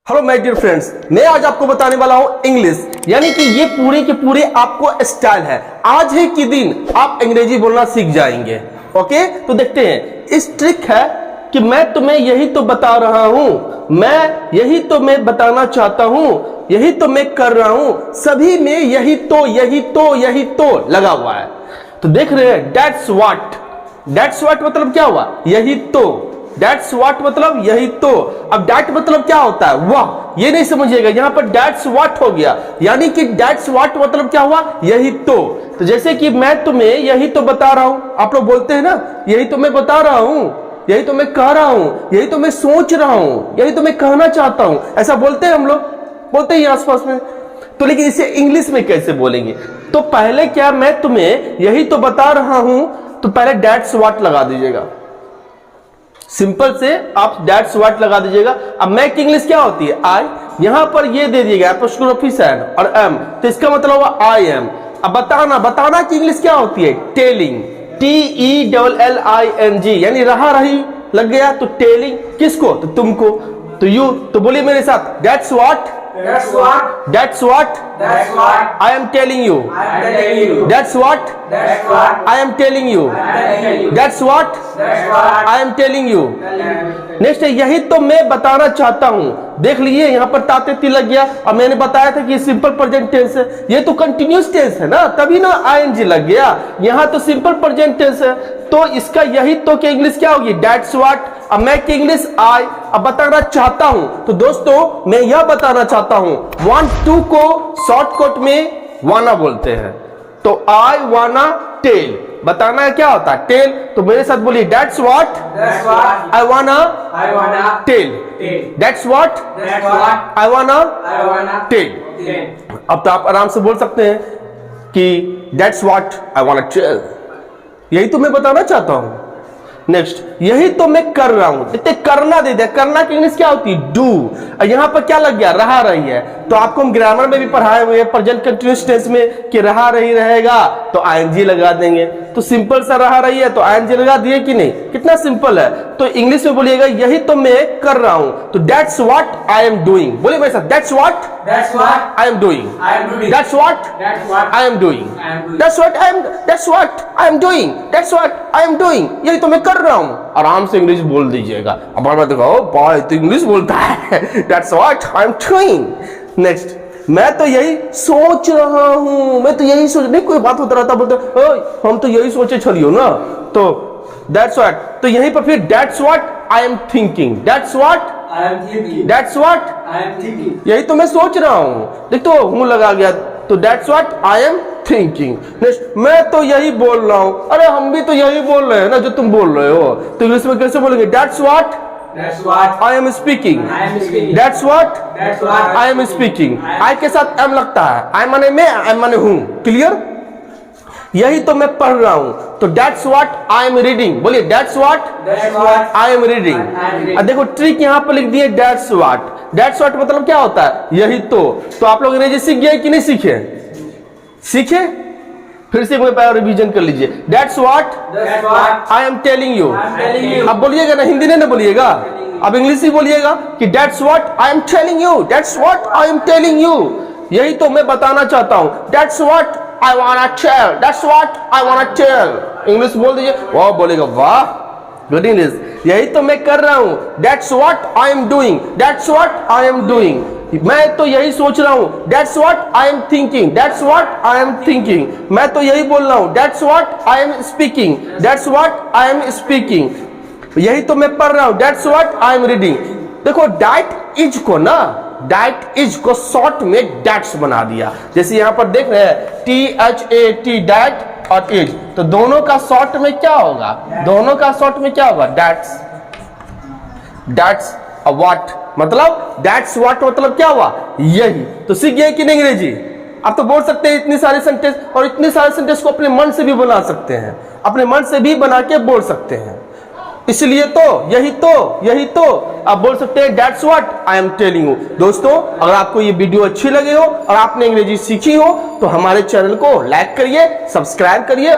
Hello my dear friends, मैं आज आपको बताने वाला हूं इंग्लिश, यानी कि ये पूरे के पूरे आपको स्टाइल है। आज है कि दिन आप अंग्रेजी बोलना सीख जाएंगे। ओके, तो देखते हैं। इस ट्रिक है कि मैं तुम्हें यही तो बता रहा हूं, मैं यही तो मैं बताना चाहता हूं, यही तो मैं कर रहा हूं, सभी में यही तो लगा हुआ है। तो देख रहे हैं, दैट्स व्हाट मतलब क्या हुआ? यही तो। That's what मतलब यही तो। अब that मतलब क्या होता है? वाह, ये नहीं समझिएगा, यहां पर that's what हो गया, यानी कि that's what मतलब क्या हुआ? यही तो जैसे कि मैं तुम्हें यही तो बता रहा हूं, आप लोग बोलते हैं ना, यही तो मैं बता रहा हूं, यही तो मैं कह रहा हूं, यही तो मैं सोच रहा हूं, यही तो मैं कहना चाहता हूं। ऐसा बोलते हैं हम लोग, बोलते हैं आसपास में। तो लेकिन इसे इंग्लिश में कैसे बोलेंगे? तो पहले क्या, मैं तुम्हें यही तो बता रहा हूं, तो पहले that's what लगा दीजिएगा। सिंपल से आप दैट्स व्हाट लगा दीजिएगा। अब मैं की इंग्लिश क्या होती है? आई। यहां पर ये दे दिएगा एपोस्ट्रोफी एन और एम, तो इसका मतलब हुआ आई एम। अब बताना की इंग्लिश क्या होती है? टेलिंग, TELLING, यानी रहा रही लग गया तो टेलिंग किसको? तो तुमको, तो यू। तो बोलिए मेरे साथ, that's what I am telling you. That's what I am telling you. That's what I am telling you. Next है, यही तो मैं बताना चाहता हूं। देख लीजिए, यहां पर ताते ती लग गया। और मैंने बताया था कि ये सिंपल प्रेजेंट टेंस है, ये तो कंटिन्यूस टेंस है ना, तभी ना ING लग गया। यहां तो सिंपल प्रेजेंट टेंस है, तो इसका यही तो की इंग्लिश क्या होगी? That's what. अब मैं की इंग्लिश आई। अब बताना चाहता हूं, तो दोस्तों मैं यह बताना चाहता हूं, वांट टू को शॉर्टकट में वाना बोलते हैं। तो आई वाना टेल, बताना क्या होता है? टेल। तो मेरे साथ बोलिए, दैट्स व्हाट आई वाना टेल। दैट्स व्हाट आई वाना टेल। अब तो आप आराम से बोल सकते हैं कि दैट्स व्हाट आई वाना टेल, यही तो मैं बताना चाहता हूं। नेक्स्ट, यही तो मैं कर रहा हूं। देखते करना दे दिया, करना की इंग्लिश क्या होती है? डू। यहां पर क्या लग गया? रहा रही है। तो आपको हम ग्रामर में भी पढ़ाए हुए हैं प्रेजेंट कंटिन्यूअस टेंस में कि रहा रही रहेगा तो ING लगा देंगे। तो सिंपल सा रहा रही है तो ING लगा दिए कि नहीं? कितना सिंपल है। तो इंग्लिश में बोलिएगा, यही तो मैं कर रहा हूं, तो that's what I am doing. बोलिए मेरे साथ, that's what I am doing. That's what I am doing. That's what I am doing. That's what I am doing. यही तो मैं कर रहा हूं। आराम से इंग्लिश बोल दीजिएगा। अब बार देखो, ओ बॉय तो इंग्लिश बोलता है। That's what I am doing. Next, मैं तो यही सोच रहा हूं, मैं तो यही सोच, नहीं कोई बात होता रहता, बोलते हम तो यही सोचे छलियो ना, तो दैट्स व्हाट। तो यहीं पर फिर that's what I am thinking. That's what I am thinking, यही तो मैं सोच रहा हूं। देख तो हूं लगा गया, तो that's what I am thinking. Next, मैं तो यही बोल रहा हूं। अरे हम भी तो यही बोल रहे हैं ना जो तुम बोल रहे हो। तो इंग्लिश में कैसे बोलेंगे? That's what I am speaking. That's what I am speaking. I के साथ am लगता है। I माने मैं, I माने हूं। क्लियर? यही तो मैं पढ़ रहा हूं, तो that's what I am reading। बोलिए, that's what I am reading। अब देखो ट्रिक यहां पर लिख दिए, that's what मतलब क्या होता है? यही तो आप लोग अंग्रेजी सीख गए कि नहीं सीखे? सीखे? फिर से एक बार रिवीजन कर लीजिए। That's what I am telling you। अब बोलिएगा ना, हिंदी नहीं ना बोलिएगा, अब इंग्लिश ही बोलिएगा कि That's what I am telling you। That's what I am telling you, यही तो मैं बताना चाहता हूं। That's what I wanna tell। That's what I wanna tell। English बोल दीजिए, वाह बोलेगा, वाह गुड इंग्लिश। यही तो मैं कर रहा हूं। That's what I am doing। That's what I am doing, मैं तो यही सोच रहा हूं। That's what I am thinking। That's what I am thinking, मैं तो यही बोल रहा हूं। That's what I am speaking। That's what I am speaking, यही तो मैं पढ़ रहा हूं। That's what I am reading। देखो that is को ना, that is को शॉर्ट में that's बना दिया। जैसे यहां पर देख रहे हैं THAT, that और is, तो दोनों का शॉर्ट में क्या होगा? दोनों का शॉर्ट में क्या होगा? that's what मतलब दैट्स व्हाट मतलब क्या हुआ? यही तो सीख गए कि नहीं अंग्रेजी? आप तो बोल सकते हैं इतनी सारी सेंटेंस, और इतनी सारे सेंटेंस को अपने मन से भी बना सकते हैं, अपने मन से भी बना के बोल सकते हैं। इसलिए तो यही तो आप बोल सकते हैं, that's what I am telling you. दोस्तों, अगर आपको ये वीडियो अच्छी लगी हो और आपने अंग्रेजी सीखी हो, तो हमारे चैनल को लाइक करिए, सब्सक्राइब करिए।